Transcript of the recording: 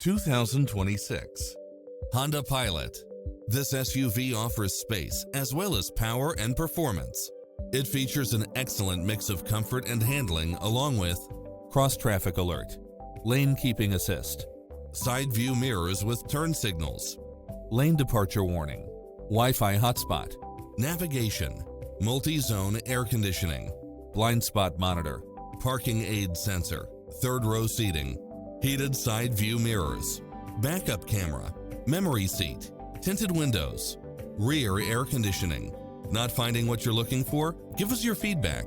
2026 Honda Pilot. This SUV offers space as well as power and performance. It features an excellent mix of comfort and handling along with cross-traffic alert, lane keeping assist, side view mirrors with turn signals, lane departure warning, Wi-Fi hotspot, navigation, multi-zone air conditioning, blind spot monitor, parking aid sensor, third row seating, heated side view mirrors, backup camera, memory seat, tinted windows, rear air conditioning. Not finding what you're looking for? Give us your feedback